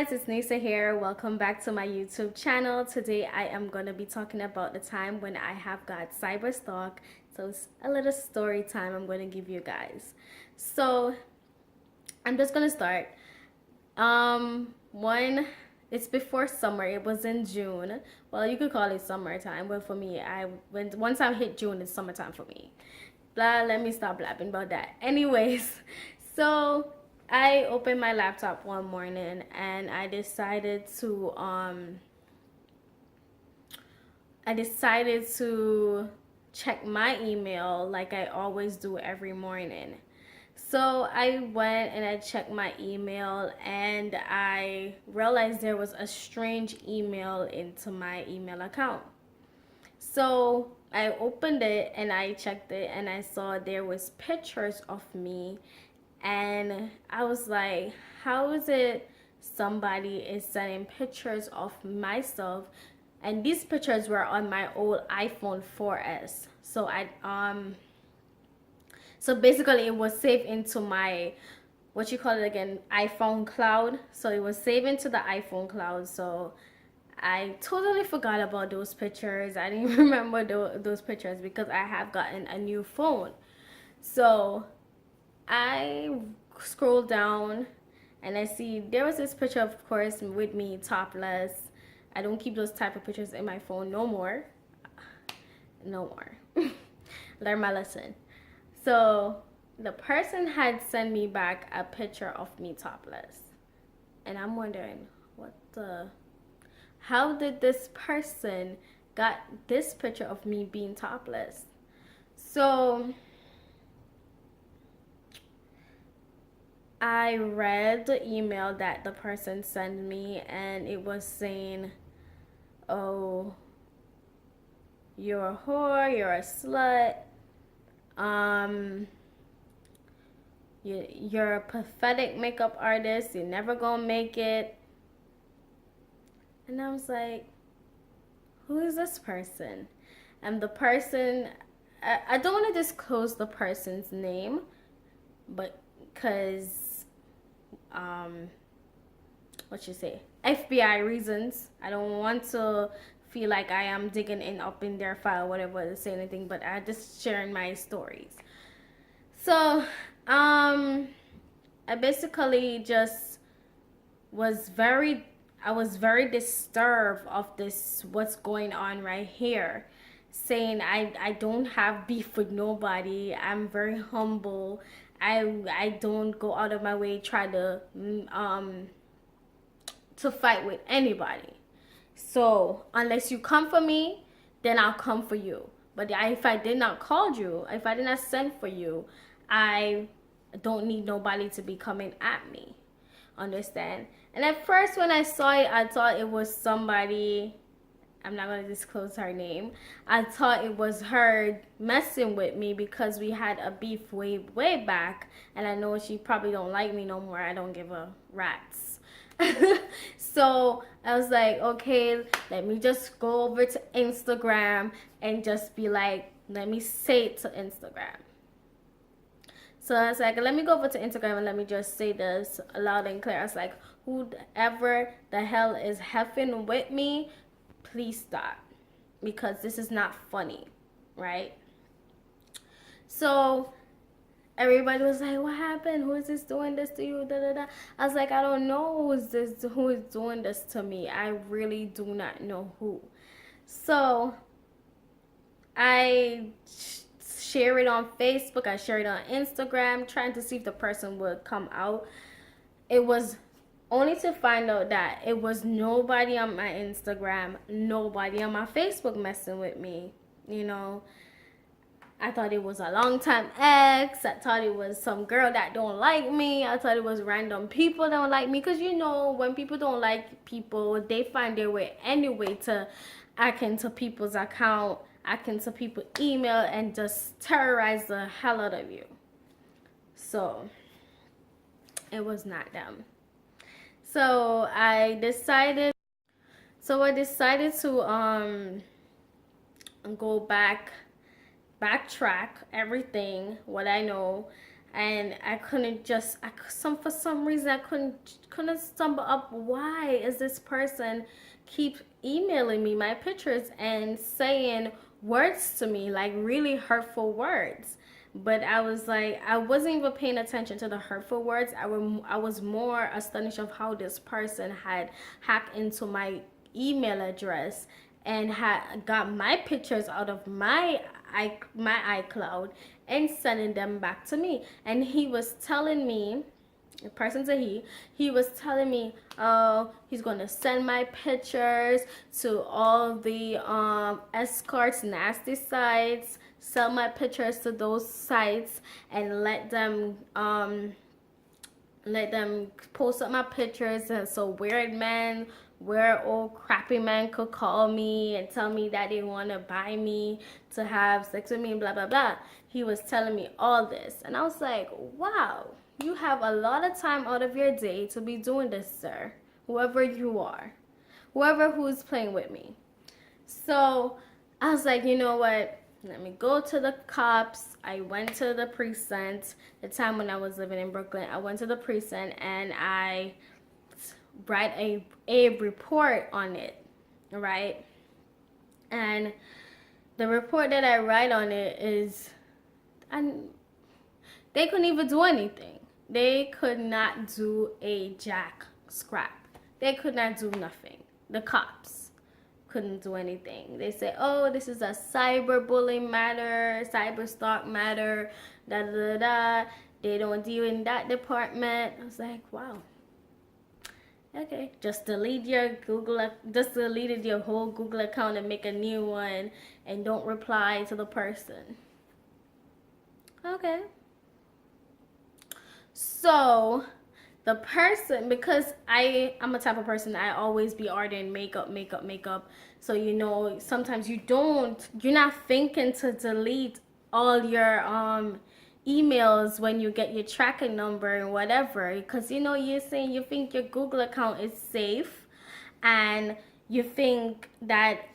guys, it's Nisa here. Welcome back to my YouTube channel. Today I am going to be talking about the time when I have got cyber stalk. So it's a little story time I'm going to give you guys. So I'm just going to start. One, it's before summer. It was in June. Well, you could call it summertime, but for me, once I hit June, it's summertime for me. Blah, let me stop blabbing about that. Anyways, so I opened my laptop one morning and I decided to check my email like I always do every morning. So I went and I checked my email and I realized there was a strange email into my email account. So I opened it and I checked it and I saw there was pictures of me, and I was like, how is it somebody is sending pictures of myself? And these pictures were on my old iPhone 4S. So basically it was saved into my, what you call it again, iPhone cloud. So it was saved into the iPhone cloud. So I totally forgot about those pictures. I didn't remember those pictures because I have gotten a new phone. So I scroll down and I see there was this picture, of course, with me topless. I don't keep those type of pictures in my phone no more. No more. Learn my lesson. So the person had sent me back a picture of me topless. And I'm wondering, how did this person got this picture of me being topless? So I read the email that the person sent me and it was saying, oh, you're a whore, you're a slut, you're a pathetic makeup artist, you're never gonna make it. And I was like, who is this person? And the person, I don't want to disclose the person's name, but because FBI reasons. I don't want to feel like I am digging up in their file, whatever, to say anything, but I just sharing my stories. So I basically just was very disturbed of this, what's going on right here, saying I don't have beef with nobody. I'm very humble. I don't go out of my way try to fight with anybody. So unless you come for me, then I'll come for you. But if I did not call you, if I did not send for you, I don't need nobody to be coming at me. Understand? And at first when I saw it, I thought it was somebody, I'm not going to disclose her name. I thought it was her messing with me because we had a beef way back. And I know she probably don't like me no more. I don't give a rat's. So I was like, okay, let me just go over to Instagram and just be like, let me say it to Instagram. So I was like, let me go over to Instagram and let me just say this loud and clear. I was like, whoever the hell is heffing with me, please stop, because this is not funny, right? So everybody was like, what happened? Who is this doing this to you? Da, da, da. I was like, I don't know who is doing this to me. I really do not know who. So I share it on Facebook. I share it on Instagram, trying to see if the person would come out. It was only to find out that it was nobody on my Instagram, nobody on my Facebook messing with me. You know, I thought it was a long time ex. I thought it was some girl that don't like me. I thought it was random people that don't like me. Because, you know, when people don't like people, they find their way anyway to hack into people's account, hack into people's email, and just terrorize the hell out of you. So it was not them. So I decided to go backtrack everything, what I know. and I couldn't just for some reason I couldn't stumble up why is this person keep emailing me my pictures and saying words to me, like really hurtful words. But I was like, I wasn't even paying attention to the hurtful words. I was more astonished of how this person had hacked into my email address and had got my pictures out of my iCloud and sending them back to me. And he was telling me, the person's a he was telling me, oh, he's gonna send my pictures to all the escorts nasty sites, sell my pictures to those sites, and let them post up my pictures, and so weird old crappy men could call me and tell me that they want to buy me to have sex with me and blah blah blah. He was telling me all this, and I was like, wow, you have a lot of time out of your day to be doing this, sir, whoever you are, whoever who's playing with me. So I was like, you know what, let me go to the cops. I went to the precinct. The time when I was living in Brooklyn, I went to the precinct and I write a report on it, right? And the report that I write on it is, and they couldn't even do anything. They could not do a jack scrap. They could not do nothing. The cops couldn't do anything. They say, oh, this is a cyberbullying matter, cyber stalk matter, da da da. They don't deal in that department. I was like, wow. Okay, just deleted your whole Google account and make a new one, and don't reply to the person. Okay. So the person, because I'm a type of person, I always be ordering makeup. So sometimes you're not thinking to delete all your emails when you get your tracking number and whatever, because you're saying you think your Google account is safe, and you think that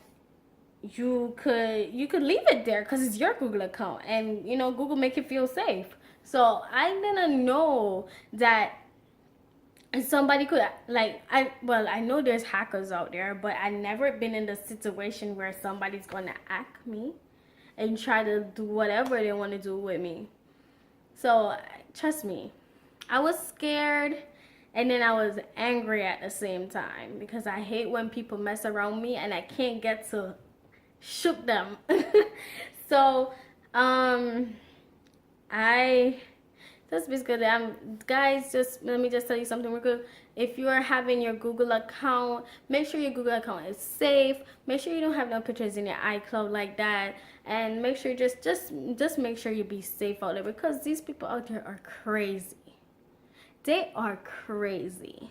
you could leave it there because it's your Google account, and Google make you feel safe. So I didn't know that somebody could, like, I know there's hackers out there, but I never been in the situation where somebody's gonna hack me and try to do whatever they want to do with me. So trust me, I was scared, and then I was angry at the same time, because I hate when people mess around me and I can't get to shoot them. So I that's basically guys, just let me just tell you something real good. If you are having your Google account, make sure your Google account is safe. Make sure you don't have no pictures in your iCloud like that, and make sure just make sure you be safe out there, because these people out there are crazy. They are crazy.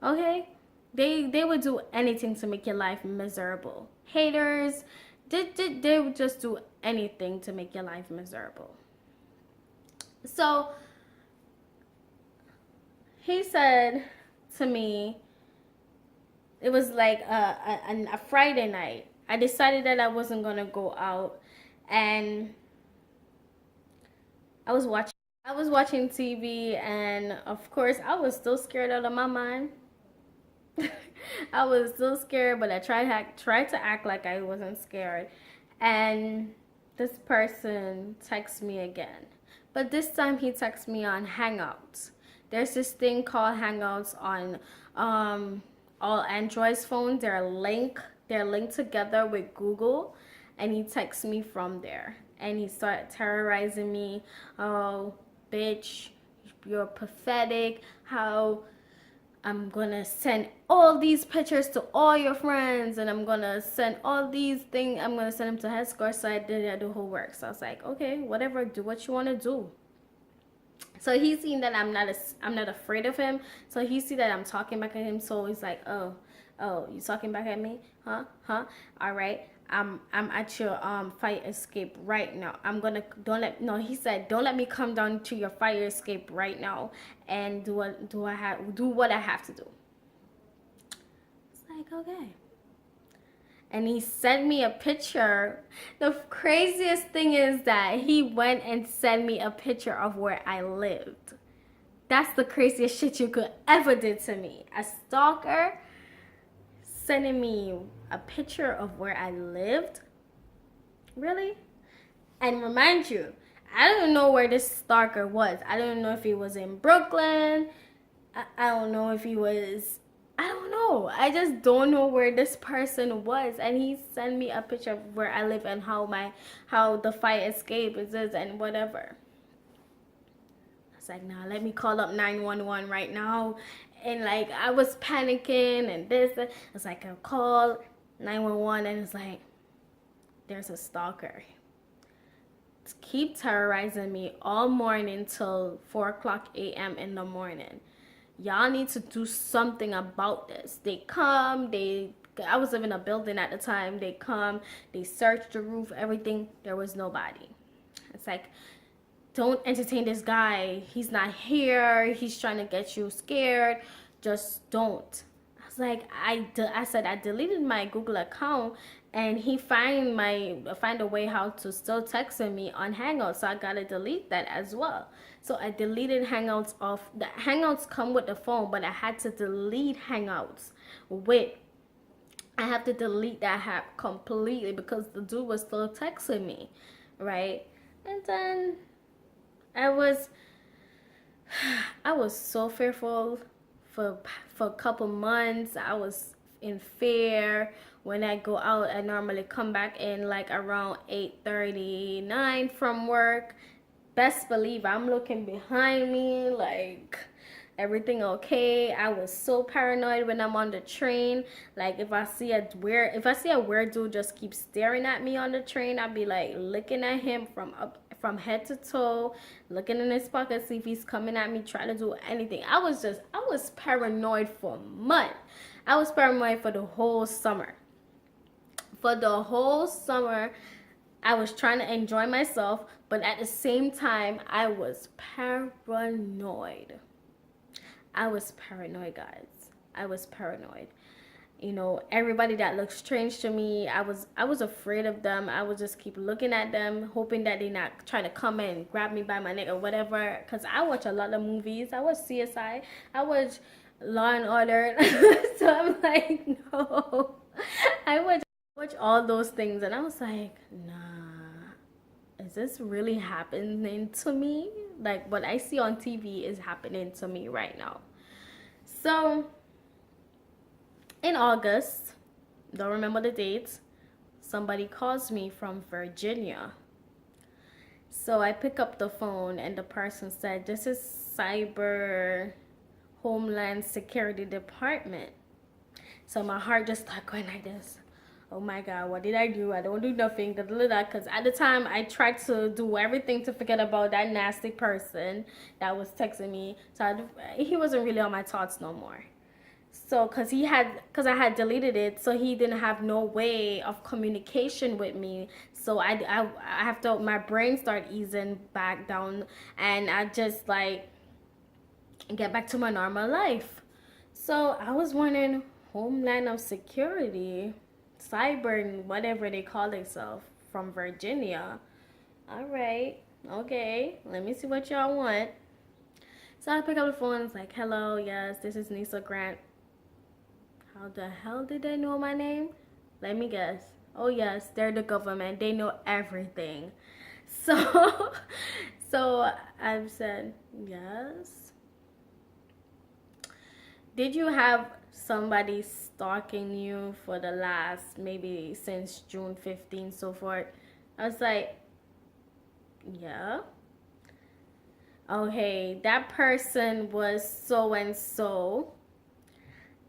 Okay? They would do anything to make your life miserable. Haters, they would just do anything to make your life miserable. So he said to me, it was like a Friday night. I decided that I wasn't gonna go out, and I was watching TV, and of course I was still scared out of my mind. I was still scared, but I tried to act like I wasn't scared. And this person texts me again. But this time he texts me on Hangouts. There's this thing called Hangouts on all Android's phones. They're linked together with Google, and he texts me from there. And he started terrorizing me. Oh, bitch, you're pathetic. How I'm gonna send all these pictures to all your friends, and I'm gonna send all these things. I'm gonna send them to Escort, so I did the whole work. So I was like, okay, whatever, do what you wanna do. So he's seen that I'm not afraid of him. So he see that I'm talking back at him. So he's like, oh, you talking back at me? Huh? All right. I'm at your fire escape right now. He said, don't let me come down to your fire escape right now and do what I have to do. It's like, okay. and he sent me a picture. The craziest thing is that he went and sent me a picture of where I lived. That's the craziest shit you could ever do to me. A stalker sending me a picture of where I lived? Really? And remind you, I don't know where this stalker was. I don't know if he was in Brooklyn. I don't know if he was, I don't know. I just don't know where this person was. And he sent me a picture of where I live and how the fire escape is and whatever. I was like, nah, let me call up 911 right now. And like, I was panicking and this. I was like, I'll call 911 and it's like, there's a stalker. Keep terrorizing me all morning till 4:00 a.m. in the morning. Y'all need to do something about this. They come, I was living in a building at the time. They come, they search the roof, everything. There was nobody. It's like, don't entertain this guy. He's not here. He's trying to get you scared. Just don't. I was like, I said I deleted my Google account, and he find a way how to still texting me on Hangouts, so I gotta delete that as well. So I deleted Hangouts off. The Hangouts come with the phone, but I had to delete Hangouts I have to delete that app completely because the dude was still texting me, right? And then I was so fearful for a couple months. I was in fear. When I go out, I normally come back in like around 8:39 from work. Best believe I'm looking behind me like everything okay. I was so paranoid when I'm on the train. Like if I see a weird dude just keep staring at me on the train, I'd be like looking at him from head to toe, looking in his pocket, see if he's coming at me, trying to do anything. I was paranoid for months. I was paranoid for the whole summer. For the whole summer, I was trying to enjoy myself, but at the same time, I was paranoid. I was paranoid, guys. I was paranoid. You know, everybody that looks strange to me, I was afraid of them. I would just keep looking at them, hoping that they not try to come and grab me by my neck or whatever. Because I watch a lot of movies. I watch CSI. I watch Law and Order. So I'm like, no. I watch all those things, and I was like, nah, is this really happening to me? Like what I see on TV is happening to me right now. So in August, don't remember the date, somebody calls me from Virginia. So I pick up the phone and the person said, this is Cyber Homeland Security Department. So my heart just started going like this. Oh my God, what did I do? I don't do nothing. Because at the time, I tried to do everything to forget about that nasty person that was texting me. So he wasn't really on my thoughts no more. So, because I had deleted it, so he didn't have no way of communication with me. So I have to, my brain started easing back down, and I just like get back to my normal life. So I was wondering, Homeland of Security, Cyber, whatever they call themselves, from Virginia. All right, okay, let me see what y'all want. So I pick up the phone. It's like, hello, yes, this is Nisa Grant. How the hell did they know my name? Let me guess. Oh yes, they're the government. They know everything. So, so I've said, yes. Did you have somebody stalking you for the last, maybe since June 15th, so forth? I was like, yeah. Okay, that person was so and so,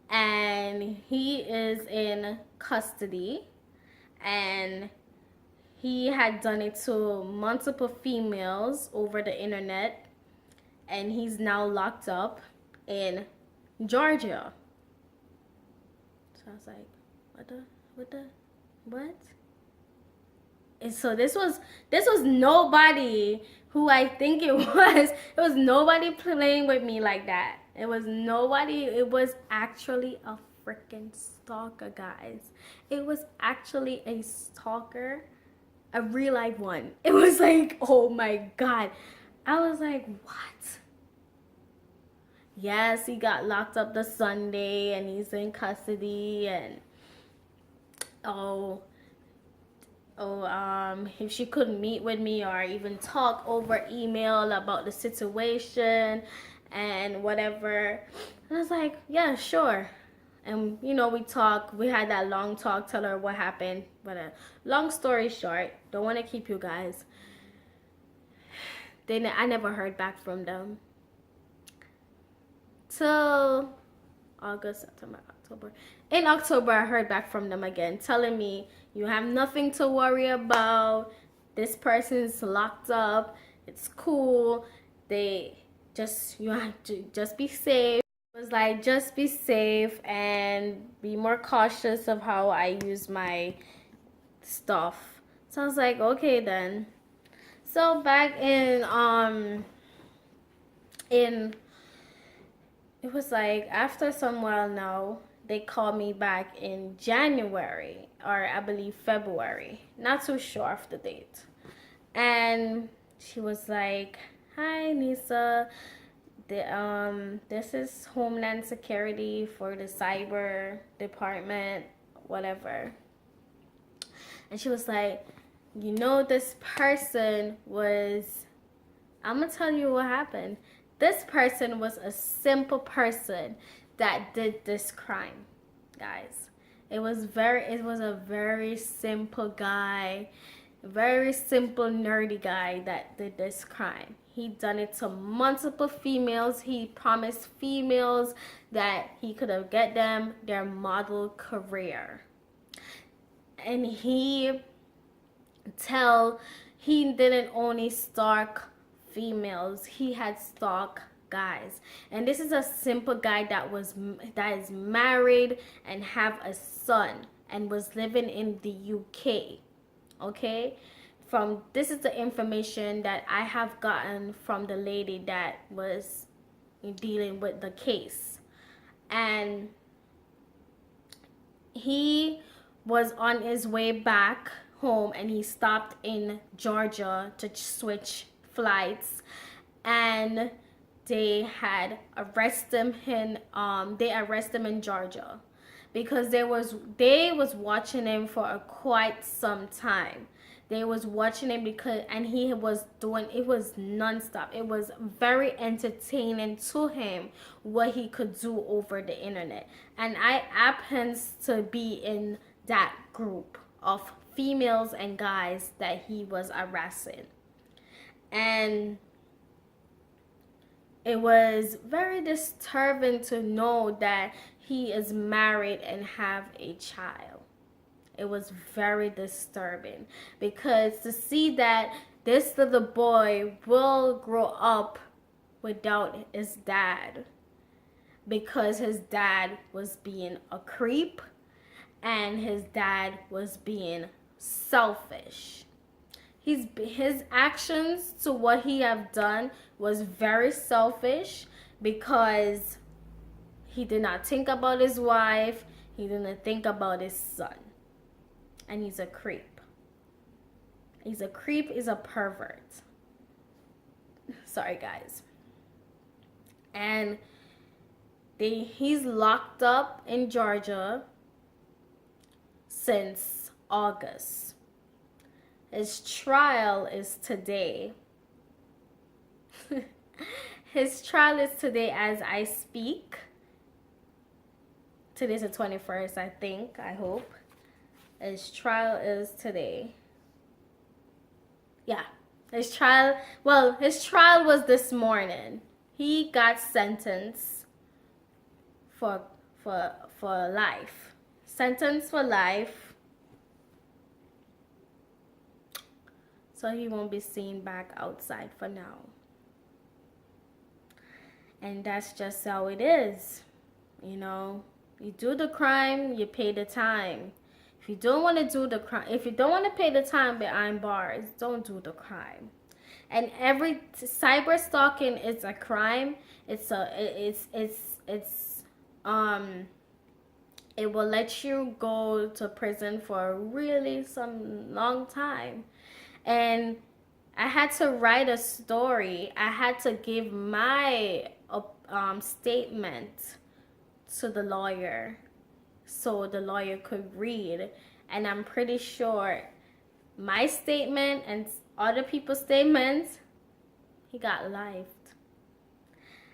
and he is in custody, and he had done it to multiple females over the internet, and he's now locked up in Georgia. So I was like, what? And so this was nobody who I think it was. It was nobody playing with me like that. It was nobody. It was actually a freaking stalker, guys. It was actually a stalker, a real life one. It was like, oh my God. I was like, what? Yes, he got locked up the Sunday and he's in custody, and oh, if she couldn't meet with me or even talk over email about the situation and whatever. And I was like, yeah, sure. And we had that long talk, tell her what happened. But long story short, don't want to keep you guys. I never heard back from them till August, September, October. In October, I heard back from them again, telling me, you have nothing to worry about. This person's locked up. It's cool. You have to just be safe. It was like, just be safe and be more cautious of how I use my stuff. So I was like, okay then. So back in it was like after some while now, they called me back in January, or I believe February. Not too sure of the date. And she was like, hi Nisa, this is Homeland Security for the cyber department, whatever. And she was like, this person was, I'm gonna tell you what happened. This person was a simple person that did this crime, guys. It was a very simple guy, very simple nerdy guy that did this crime. He done it to multiple females. He promised females that he could have get them their model career. And he didn't only stalk females, he had stalk guys. And this is a simple guy that is married and have a son and was living in the UK. Okay, this is the information that I have gotten from the lady that was dealing with the case. And he was on his way back home and he stopped in Georgia to switch flights, and they had arrested him. They arrested him in Georgia because they was watching him for quite some time. They was watching him and he was doing, it was nonstop. It was very entertaining to him what he could do over the internet. And I happens to be in that group of females and guys that he was harassing. And it was very disturbing to know that he is married and have a child. It was very disturbing because to see that this little boy will grow up without his dad because his dad was being a creep and his dad was being selfish. His actions to what he have done was very selfish because he did not think about his wife. He didn't think about his son. And he's a creep. He's a creep, he's a pervert. Sorry, guys. And he's locked up in Georgia since August. His trial is today. His trial is today as I speak. Today's the 21st, I think, I hope. His trial is today. Yeah. His trial was this morning. He got sentenced for life. Sentenced for life. So he won't be seen back outside for now. And that's just how it is. You know, you do the crime, you pay the time. If you don't want to do the crime, if you don't want to pay the time behind bars, don't do the crime. And every cyber stalking is a crime. It's It will let you go to prison for really some long time. And I had to write a story. I had to give my statement to the lawyer so the lawyer could read. And I'm pretty sure my statement and other people's statements, he got life.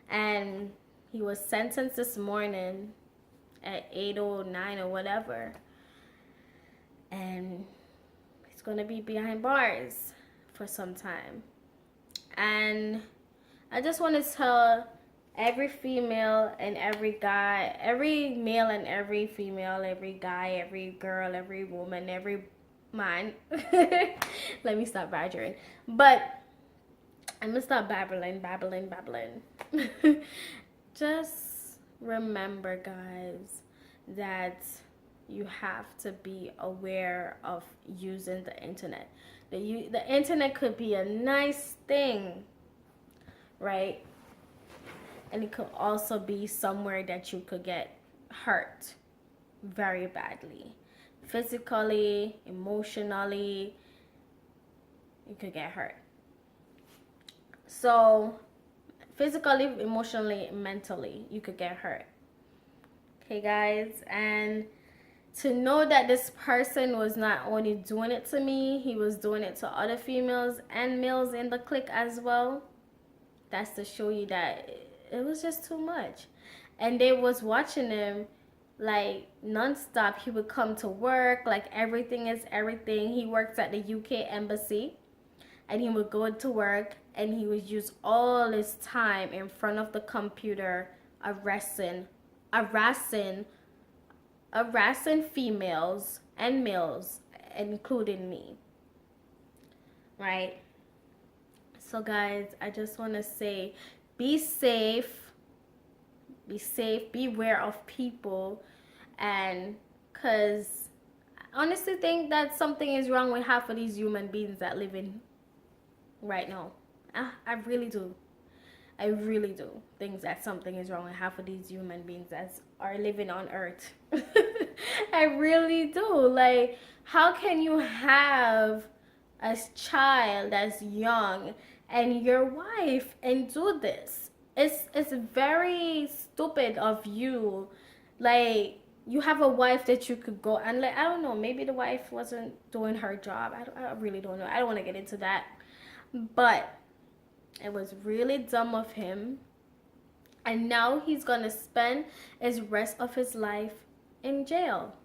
And he was sentenced this morning at 8:09 or whatever. And he's going to be behind bars for some time. And I just want to tell every female and every guy, every male and every female, every guy, every girl, every woman, every man. Let me stop badgering. But I'm going to stop babbling. Just remember, guys, that you have to be aware of using the internet. The internet could be a nice thing, right? And it could also be somewhere that you could get hurt very badly. Physically, emotionally, you could get hurt. So, physically, emotionally, mentally, you could get hurt. Okay, guys? And to know that this person was not only doing it to me, he was doing it to other females and males in the clique as well. That's to show you that it was just too much. And they was watching him like nonstop. He would come to work like everything is everything. He works at the UK embassy, and he would go to work and he would use all his time in front of the computer harassing females and males, including me, right? So guys, I just want to say, be safe, beware of people, and because I honestly think that something is wrong with half of these human beings that live in right now. I really do. I really do think that something is wrong with half of these human beings that are living on earth. I really do. Like, how can you have a child that's young and your wife and do this? It's very stupid of you. Like, you have a wife that you could go and, like, I don't know, maybe the wife wasn't doing her job. I really don't know. I don't want to get into that. But it was really dumb of him. And now he's going to spend his rest of his life in jail.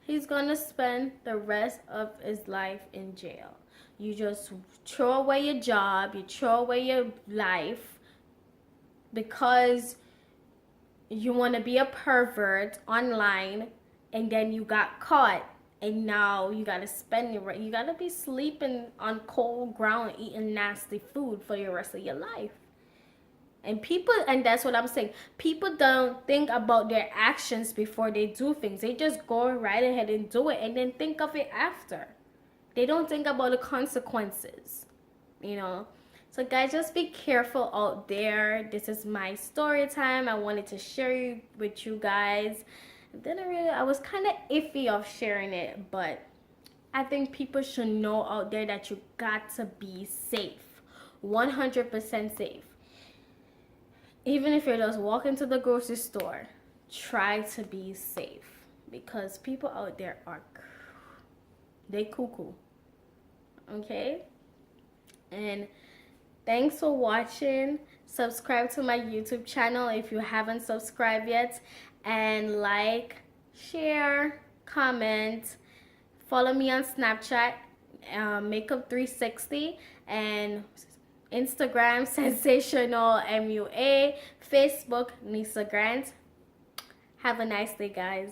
He's going to spend the rest of his life in jail. You just throw away your job. You throw away your life because you want to be a pervert online, and then you got caught. And now you gotta you gotta be sleeping on cold ground, eating nasty food for the rest of your life. And that's what I'm saying. People don't think about their actions before they do things. They just go right ahead and do it and then think of it after. They don't think about the consequences, you know. So guys, just be careful out there. This is my story time. I wanted to share with you guys. I was kind of iffy of sharing it, but I think people should know out there that you got to be safe, 100% safe. Even if you're just walking to the grocery store, try to be safe, because people out there they cuckoo. Okay? And thanks for watching. Subscribe to my YouTube channel if you haven't subscribed yet. And like, share, comment, follow me on Snapchat, Makeup360, and Instagram, Sensational MUA, Facebook, Nisa Grant. Have a nice day, guys.